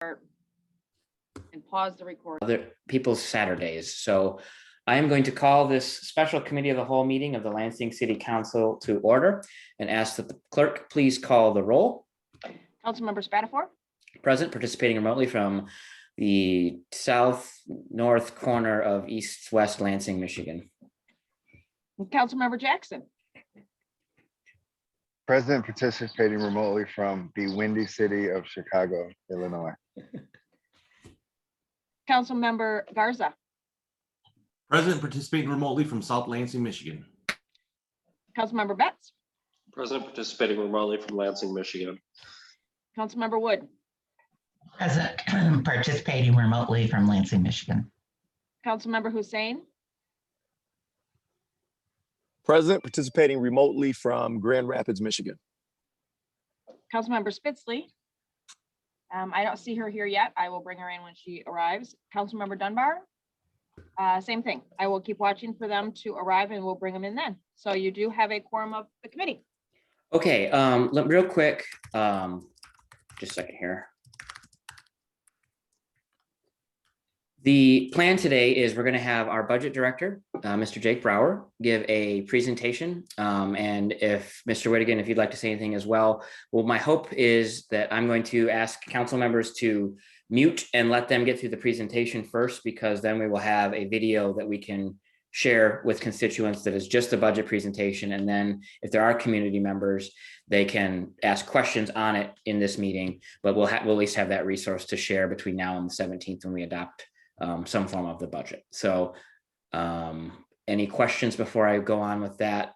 and pause the recording. Other people's Saturdays. So I am going to call this special committee of the whole meeting of the Lansing City Council to order and ask that the clerk please call the roll. Councilmember Spatafor. Present, participating remotely from the south-north corner of east-west Lansing, Michigan. Councilmember Jackson. President, participating remotely from the windy city of Chicago, Illinois. Councilmember Garza. President, participating remotely from South Lansing, Michigan. Councilmember Betts. President, participating remotely from Lansing, Michigan. Councilmember Wood. President, participating remotely from Lansing, Michigan. Councilmember Hussein. President, participating remotely from Grand Rapids, Michigan. Councilmember Spitzley. I don't see her here yet. I will bring her in when she arrives. Councilmember Dunbar. Same thing. I will keep watching for them to arrive and we'll bring them in then. So you do have a quorum of the committee. Okay, real quick, just a second here. The plan today is we're going to have our budget director, Mr. Jake Brower, give a presentation. And if Mr. Whittigan, if you'd like to say anything as well. Well, my hope is that I'm going to ask council members to mute and let them get through the presentation first, because then we will have a video that we can share with constituents that is just a budget presentation. And then if there are community members, they can ask questions on it in this meeting, but we'll at least have that resource to share between now and the 17th when we adopt some form of the budget. So any questions before I go on with that?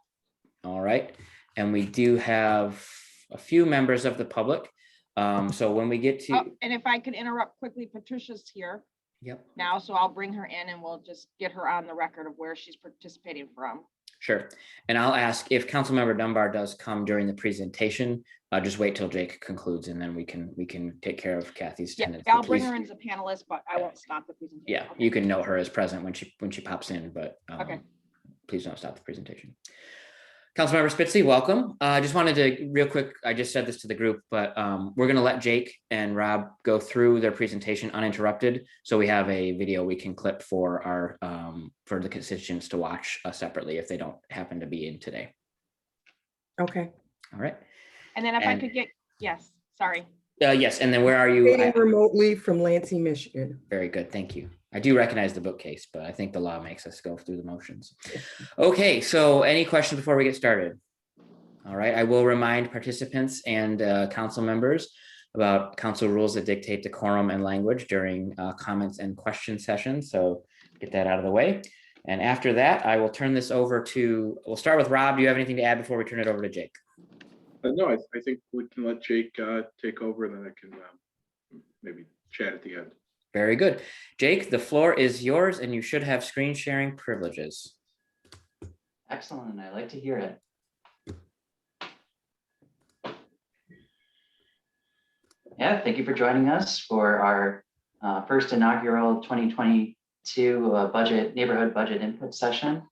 All right. And we do have a few members of the public. So when we get to, and if I can interrupt quickly, Patricia's here. Yep. Now, so I'll bring her in and we'll just get her on the record of where she's participating from. Sure. And I'll ask if Councilmember Dunbar does come during the presentation, just wait till Jake concludes and then we can take care of Kathy's attendance. Yeah, I'll bring her in as a panelist, but I won't stop the presentation. Yeah, okay. You can note her as present when she pops in, but okay. Please don't stop the presentation. Councilmember Spitzley, welcome. I just wanted to real quick, I just said this to the group, but we're going to let Jake and Rob go through their presentation uninterrupted. So we have a video we can clip for our for the constituents to watch separately if they don't happen to be in today. Okay. All right. And then if I could get, yes, sorry. Yes, and then where are you? Remotely from Lansing, Michigan. Very good, thank you. I do recognize the bookcase, but I think the law makes us go through the motions. Okay, so any questions before we get started? All right, I will remind participants and council members about council rules that dictate decorum and language during comments and question sessions. So get that out of the way. And after that, I will turn this over to, we'll start with Rob. Do you have anything to add before we turn it over to Jake? No, I think we can let Jake take over, and then I can maybe chat at the end. Very good. Jake, the floor is yours, and you should have screen sharing privileges. Excellent. I like to hear it. Yeah, thank you for joining us for our first inaugural 2022 neighborhood budget input session.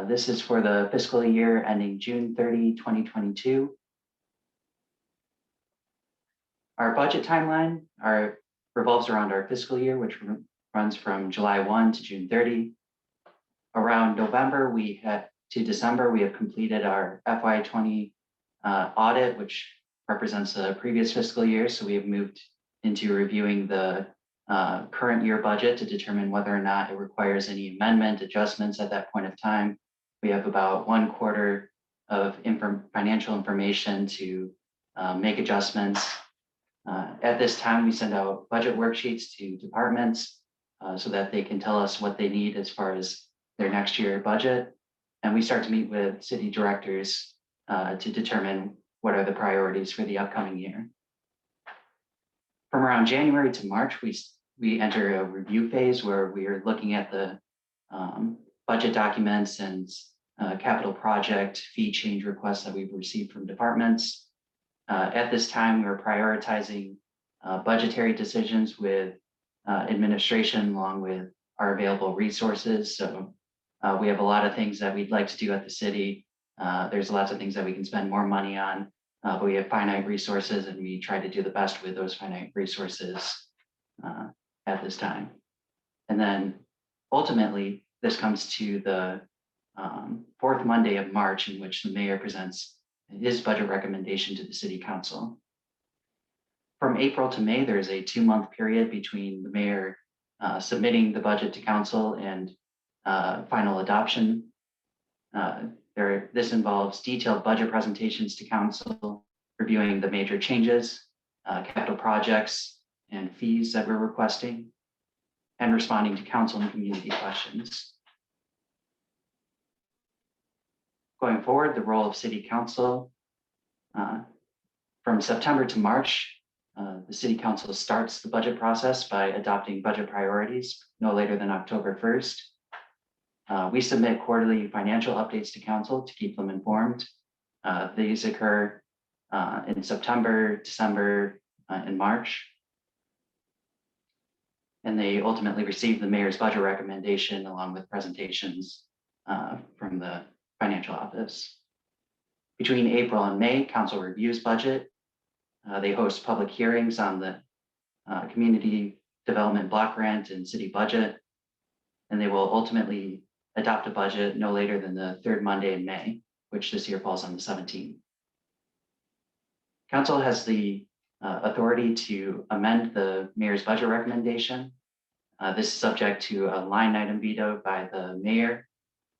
This is for the fiscal year ending June 30, 2022. Our budget timeline revolves around our fiscal year, which runs from July 1 to June 30. Around November to December, we have completed our FY20 audit, which represents the previous fiscal year. So we have moved into reviewing the current year budget to determine whether or not it requires any amendment adjustments at that point of time. We have about 1/4 of financial information to make adjustments. At this time, we send out budget worksheets to departments so that they can tell us what they need as far as their next year budget. And we start to meet with city directors to determine what are the priorities for the upcoming year. From around January to March, we enter a review phase where we are looking at the budget documents and capital project fee change requests that we've received from departments. At this time, we're prioritizing budgetary decisions with administration along with our available resources. So we have a lot of things that we'd like to do at the city. There's lots of things that we can spend more money on. but we have finite resources and we try to do the best with those finite resources at this time. And then ultimately, this comes to the fourth Monday of March, in which the mayor presents his budget recommendation to the city council. From April to May, there's a 2-month period between the mayor submitting the budget to council and final adoption. This involves detailed budget presentations to council, reviewing the major changes, capital projects, and fees that we're requesting, and responding to council and community questions. Going forward, the role of city council, from September to March, the city council starts the budget process by adopting budget priorities no later than October 1st. We submit quarterly financial updates to council to keep them informed. These occur in September, December, and March. And they ultimately receive the mayor's budget recommendation along with presentations from the financial office. Between April and May, council reviews budget. They host public hearings on the community development block grant and city budget. And they will ultimately adopt a budget no later than the third Monday in May, which this year falls on the 17th. Council has the authority to amend the mayor's budget recommendation. This is subject to a line item veto by the mayor.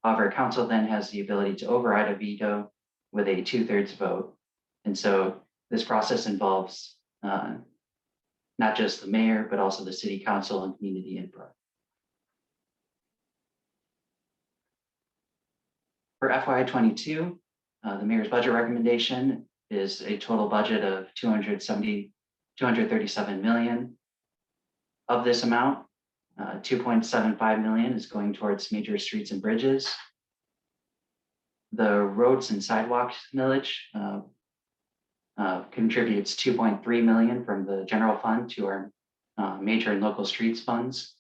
However, council then has the ability to override a veto with a 2/3 vote. And so this process involves not just the mayor, but also the city council and community input. For FY22, the mayor's budget recommendation is a total budget of 237 million. Of this amount, 2.75 million is going towards major streets and bridges. The roads and sidewalks millage contributes 2.3 million from the general fund to our major and local streets funds.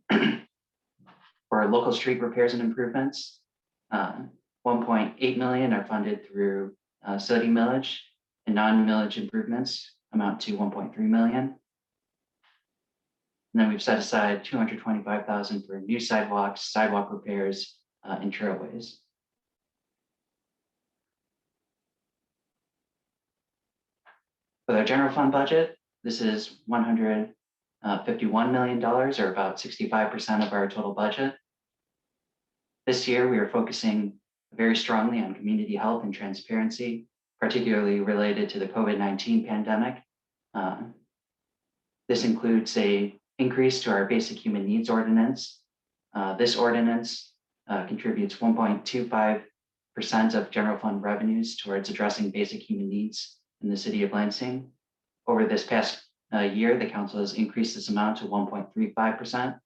For local street repairs and improvements, 1.8 million are funded through city millage, and non-millage improvements amount to 1.3 million. And then we've set aside 225,000 for new sidewalks, sidewalk repairs, and trailways. For our general fund budget, this is $151 million, or about 65% of our total budget. This year, we are focusing very strongly on community health and transparency, particularly related to the COVID-19 pandemic. This includes an increase to our basic human needs ordinance. This ordinance contributes 1.25% of general fund revenues towards addressing basic human needs in the city of Lansing. Over this past year, the council has increased this amount to 1.35%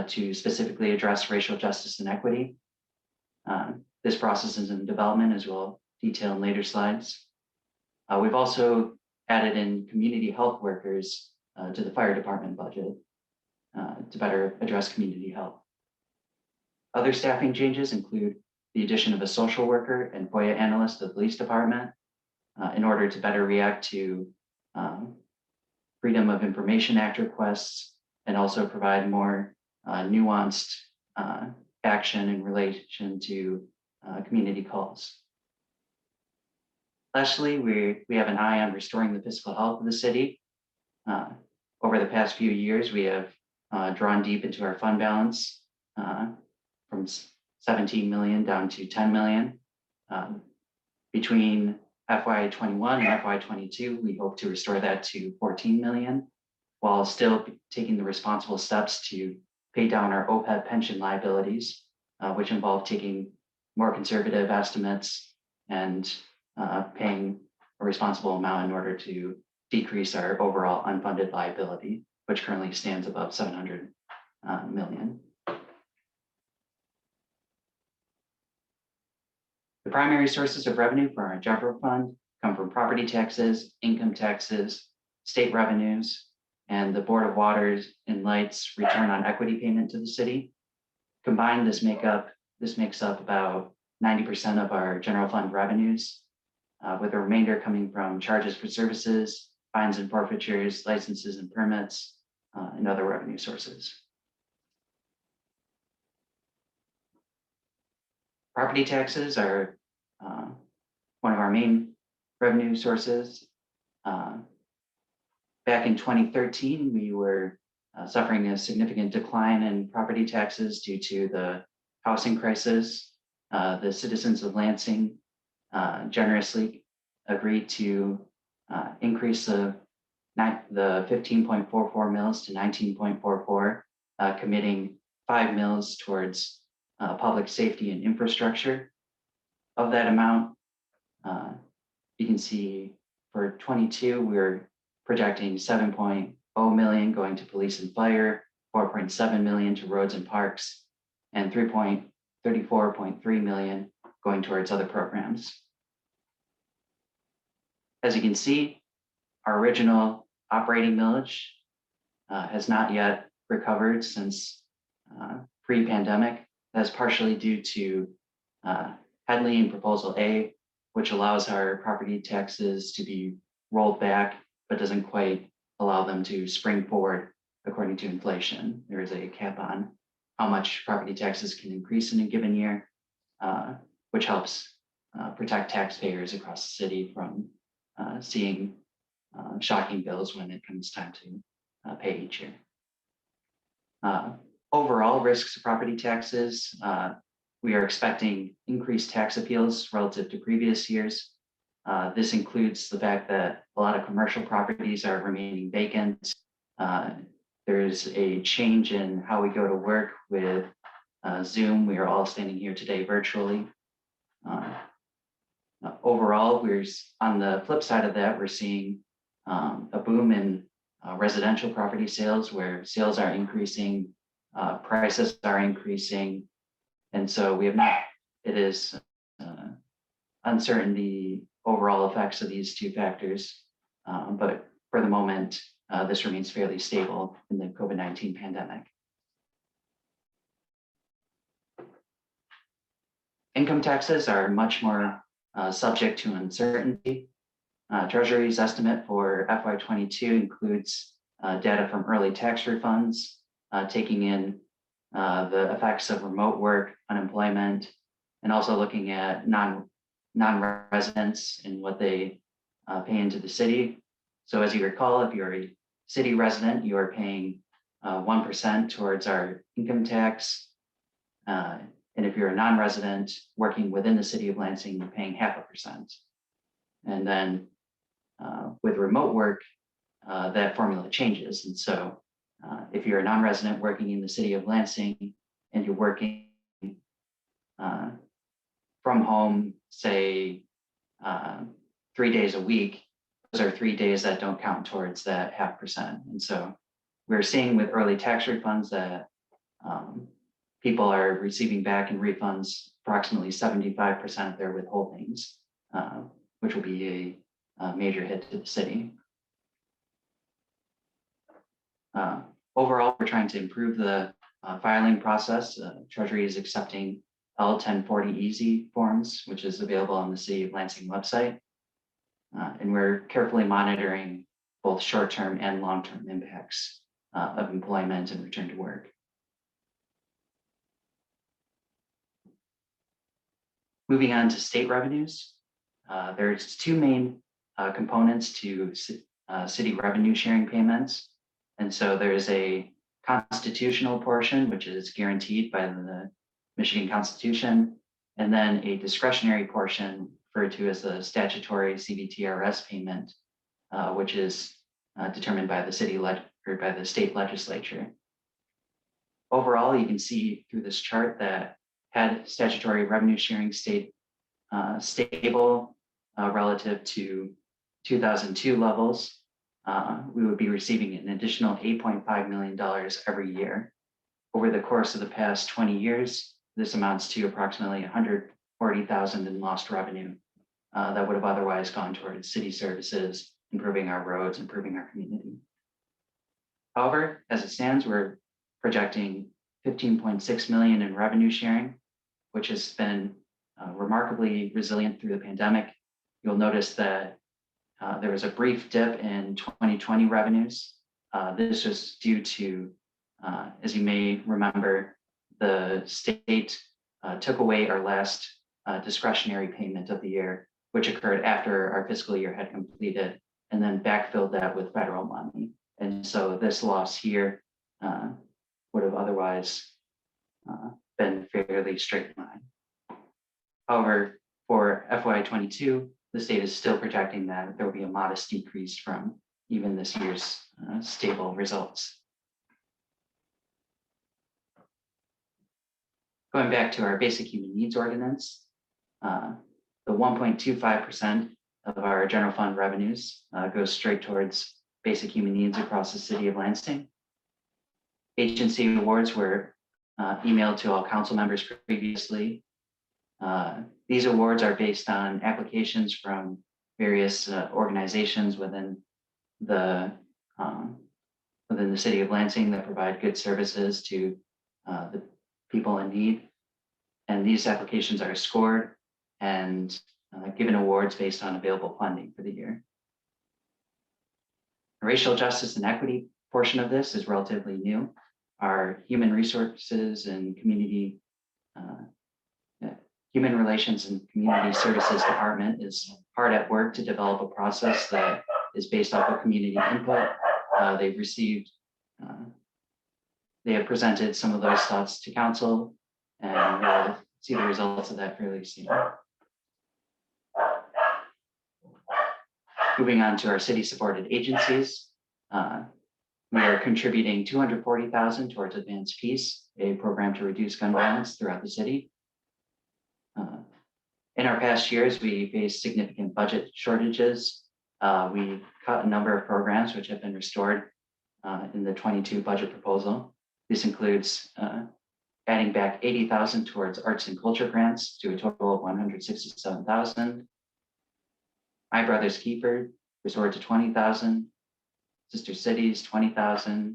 to specifically address racial justice and equity. This process is in development, as we'll detail in later slides. We've also added in community health workers to the fire department budget to better address community health. Other staffing changes include the addition of a social worker and FOIA analyst to the police department in order to better react to Freedom of Information Act requests and also provide more nuanced action in relation to community calls. Lastly, we have an eye on restoring the fiscal health of the city. Over the past few years, we have drawn deep into our fund balance from 17 million down to 10 million. Between FY21 and FY22, we hope to restore that to 14 million, while still taking the responsible steps to pay down our OPEB pension liabilities, which involve taking more conservative estimates and paying a responsible amount in order to decrease our overall unfunded liability, which currently stands above 700 million. The primary sources of revenue for our general fund come from property taxes, income taxes, state revenues, and the Board of Waters and Lights return on equity payment to the city. Combined, this makes up about 90% of our general fund revenues. with the remainder coming from charges for services, fines and forfeitures, licenses and permits, and other revenue sources. Property taxes are one of our main revenue sources. Back in 2013, we were suffering a significant decline in property taxes due to the housing crisis. The citizens of Lansing generously agreed to increase the 15.44 mils to 19.44, committing 5 mils towards public safety and infrastructure. Of that amount, you can see for 22, we're projecting 7.0 million going to police and fire, 4.7 million to roads and parks, and 34.3 million going towards other programs. As you can see, our original operating millage has not yet recovered since pre-pandemic. That's partially due to Headley and Proposal A, which allows our property taxes to be rolled back, but doesn't quite allow them to spring forward according to inflation. There is a cap on how much property taxes can increase in a given year, which helps protect taxpayers across the city from seeing shocking bills when it comes time to pay each year. Overall risks of property taxes, we are expecting increased tax appeals relative to previous years. This includes the fact that a lot of commercial properties are remaining vacant. There's a change in how we go to work with Zoom. We are all standing here today virtually. Overall, we're on the flip side of that, we're seeing a boom in residential property sales where sales are increasing, prices are increasing. And so we have not, it is uncertain the overall effects of these two factors. But for the moment, this remains fairly stable in the COVID-19 pandemic. Income taxes are much more subject to uncertainty. Treasury's estimate for FY22 includes data from early tax refunds, taking in the effects of remote work, unemployment, and also looking at non-residents and what they pay into the city. So as you recall, if you're a city resident, you are paying 1% towards our income tax. And if you're a non-resident working within the city of Lansing, you're paying 0.5%. And then with remote work, that formula changes. And so if you're a non-resident working in the city of Lansing and you're working from home, say 3 days a week, those are 3 days that don't count towards that 0.5%. And so we're seeing with early tax refunds that people are receiving back in refunds approximately 75% of their withholdings, which will be a major hit to the city. Overall, we're trying to improve the filing process. Treasury is accepting L1040 Easy forms, which is available on the City of Lansing website. And we're carefully monitoring both short-term and long-term impacts of employment and return to work. Moving on to state revenues, there's two main components to city revenue sharing payments. And so there's a constitutional portion, which is guaranteed by the Michigan Constitution, and then a discretionary portion referred to as the statutory CVTRS payment, which is determined by the state legislature. Overall, you can see through this chart that had statutory revenue sharing stayed stable relative to 2002 levels, we would be receiving an additional $8.5 million every year. Over the course of the past 20 years, this amounts to approximately $140,000 in lost revenue that would have otherwise gone towards city services, improving our roads, improving our community. However, as it stands, we're projecting 15.6 million in revenue sharing, which has been remarkably resilient through the pandemic. you'll notice that there was a brief dip in 2020 revenues. This was due to, as you may remember, the state took away our last discretionary payment of the year, which occurred after our fiscal year had completed, and then backfilled that with federal money. And so this loss here would have otherwise been fairly straight line. However, for FY22, the state is still projecting that there will be a modest decrease from even this year's stable results. Going back to our basic human needs ordinance, the 1.25% of our general fund revenues goes straight towards basic human needs across the city of Lansing. Agency awards were emailed to all council members previously. These awards are based on applications from various organizations within the city of Lansing that provide good services to the people in need. And these applications are scored and given awards based on available funding for the year. The racial justice and equity portion of this is relatively new. Our human resources and human relations and community services department is hard at work to develop a process that is based off of community input. They've received, they have presented some of those thoughts to council, and we'll see the results of that fairly soon. Moving on to our city supported agencies. We are contributing $240,000 towards Advanced Peace, a program to reduce gun violence throughout the city. In our past years, we faced significant budget shortages. We cut a number of programs which have been restored in the 22 budget proposal. This includes adding back $80,000 towards arts and culture grants to a total of $167,000. My Brother's Keeper restored to $20,000. Sister Cities, $20,000.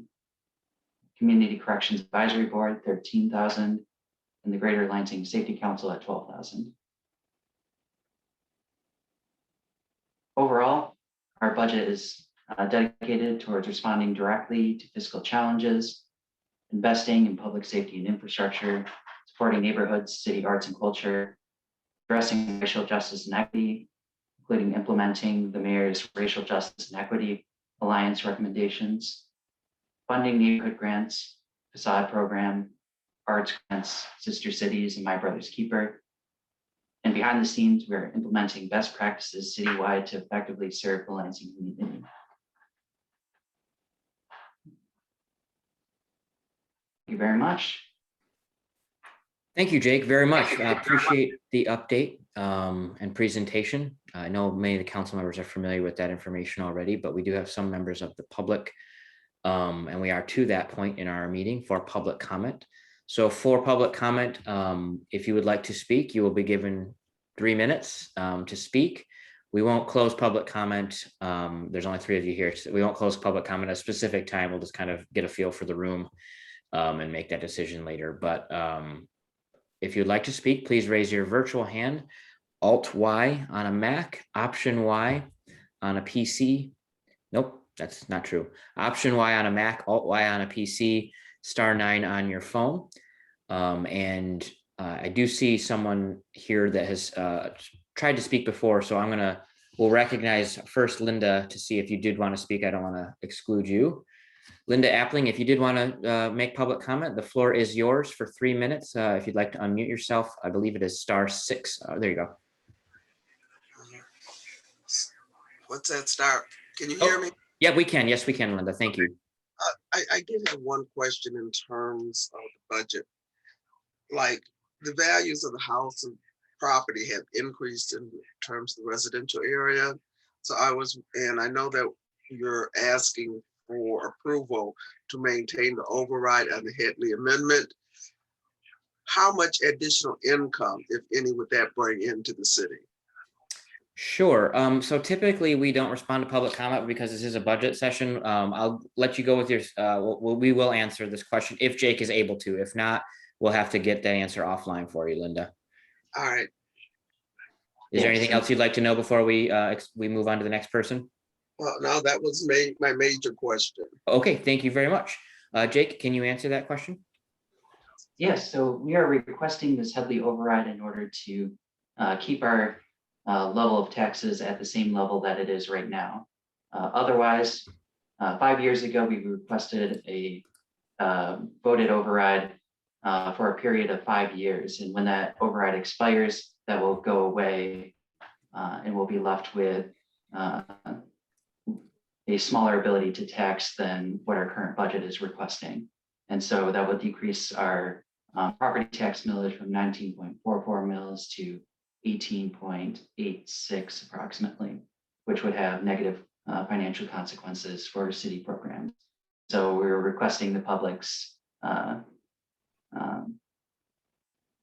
Community Corrections Advisory Board, $13,000. And the Greater Lansing Safety Council at $12,000. Overall, our budget is dedicated towards responding directly to fiscal challenges, investing in public safety and infrastructure, supporting neighborhoods, city arts and culture, addressing racial justice and equity, including implementing the mayor's racial justice and equity alliance recommendations, funding neighborhood grants, facade program, arts grants, Sister Cities, and My Brother's Keeper. And behind the scenes, we're implementing best practices citywide to effectively serve the Lansing community. Thank you very much. Thank you, Jake, very much. I appreciate the update and presentation. I know many of the council members are familiar with that information already, but we do have some members of the public. And we are to that point in our meeting for public comment. So for public comment, if you would like to speak, you will be given 3 minutes to speak. We won't close public comment. There's only 3 of you here. So we won't close public comment at a specific time. We'll just kind of get a feel for the room and make that decision later. But if you'd like to speak, please raise your virtual hand. Alt-Y on a Mac, Option Y on a PC. Nope, that's not true. Option Y on a Mac, Alt-Y on a PC, *9 on your phone. And I do see someone here that has tried to speak before, so we'll recognize first Linda to see if you did want to speak. I don't want to exclude you. Linda Appling, if you did want to make public comment, the floor is yours for 3 minutes. If you'd like to unmute yourself, I believe it is *6. There you go. What's that star? Can you hear me? Yeah, we can. Yes, we can, Linda. Thank you. I did have one question in terms of the budget. Like the values of the house and property have increased in terms of the residential area. So I know that you're asking for approval to maintain the override and the Headley Amendment. How much additional income, if any, would that bring into the city? Sure. So typically we don't respond to public comment because this is a budget session. I'll let you go with your, we will answer this question if Jake is able to. If not, we'll have to get that answer offline for you, Linda. All right. Is there Yes. anything else you'd like to know before we move on to the next person? Well, no, that was my major question. Okay, thank you very much. Jake, can you answer that question? Yes, so we are requesting this heavily override in order to keep our level of taxes at the same level that it is right now. Otherwise, 5 years ago, we requested a voted override for a period of 5 years. And when that override expires, that will go away and we'll be left with a smaller ability to tax than what our current budget is requesting. And so that will decrease our property tax millage from 19.44 mils to 18.86 approximately, which would have negative financial consequences for city programs. So we're requesting the public's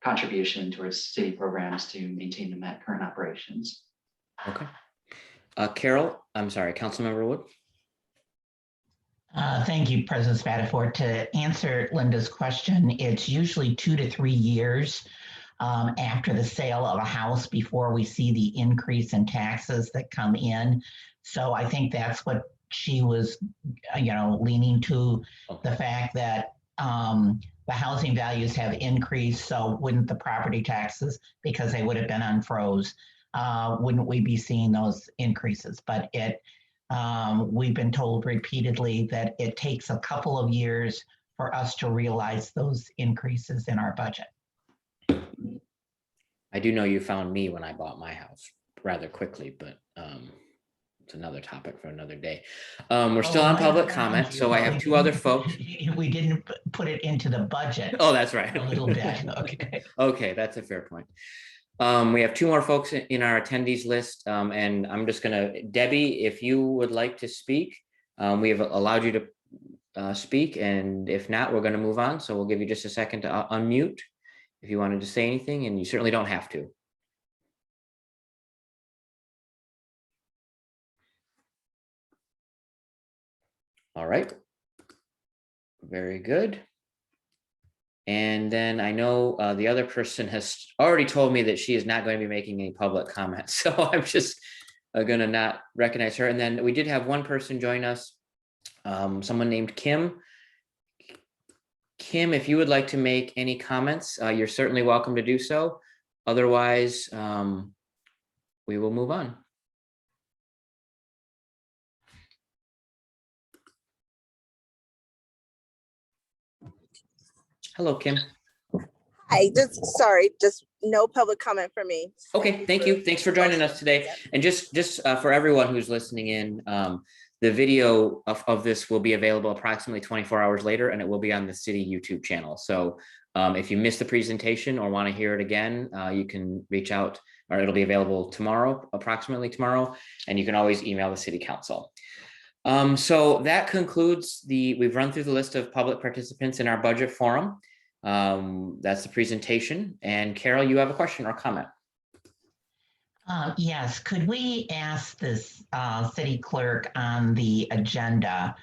contribution towards city programs to maintain them at current operations. Okay. Carol, I'm sorry, Councilmember Wood. Thank you, President Spatafor. To answer Linda's question, it's usually 2 to 3 years after the sale of a house before we see the increase in taxes that come in. So I think that's what she was, leaning to, the fact that the housing values have increased. So wouldn't the property taxes, because they would have been unfroze, wouldn't we be seeing those increases? But we've been told repeatedly that it takes a couple of years for us to realize those increases in our budget. I do know you found me when I bought my house rather quickly, but it's another topic for another day. We're still on public comment, so I have 2 other folks. We didn't put it into the budget. Oh, that's right. A little bit, okay. Okay, that's a fair point. We have 2 more folks in our attendees list, and I'm just gonna, Debbie, if you would like to speak, we have allowed you to speak, and if not, we're gonna move on. So we'll give you just a second to unmute if you wanted to say anything, and you certainly don't have to. All right. Very good. And then I know the other person has already told me that she is not going to be making any public comments. So I'm just going to not recognize her. And then we did have one person join us, someone named Kim. Kim, if you would like to make any comments, you're certainly welcome to do so. Otherwise, we will move on. Hello, Kim. Hi, just no public comment for me. Okay, thank you. Thanks for joining us today. And just for everyone who's listening in, the video of this will be available approximately 24 hours later, and it will be on the city YouTube channel. So if you missed the presentation or want to hear it again, you can reach out, or it'll be available tomorrow, approximately tomorrow, and you can always email the city council. So that concludes we've run through the list of public participants in our budget forum. That's the presentation. And Carol, you have a question or comment? Yes, could we ask this city clerk on the agenda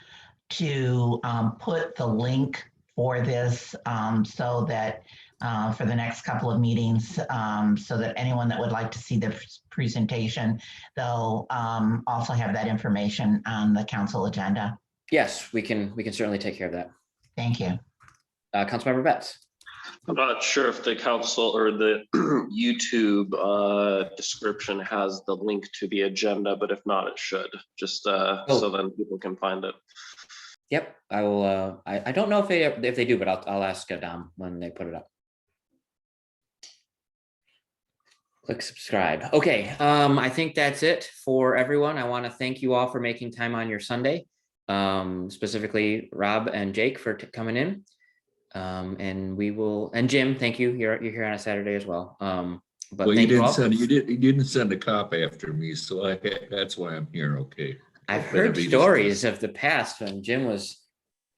to put the link for this so that for the next couple of meetings, so that anyone that would like to see the presentation, they'll also have that information on the council agenda? Yes, we can certainly take care of that. Thank you. Councilmember Betts. I'm not sure if the council or the YouTube description has the link to the agenda, but if not, it should, just so then people can find it. Yep, I will. I don't know if they do, but I'll ask Dom when they put it up. Click subscribe. Okay, I think that's it for everyone. I want to thank you all for making time on your Sunday, specifically Rob and Jake for coming in. And Jim, thank you. You're here on a Saturday as well. But well, you didn't send a cop after me, so that's why I'm here. Okay. I've heard stories of the past when Jim was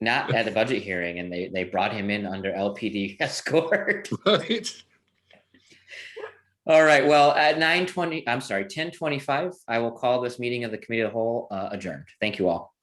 not at the budget hearing and they brought him in under LPD escort. Right. All right. Well, at 10:25, I will call this meeting of the Committee of the Whole adjourned. Thank you all.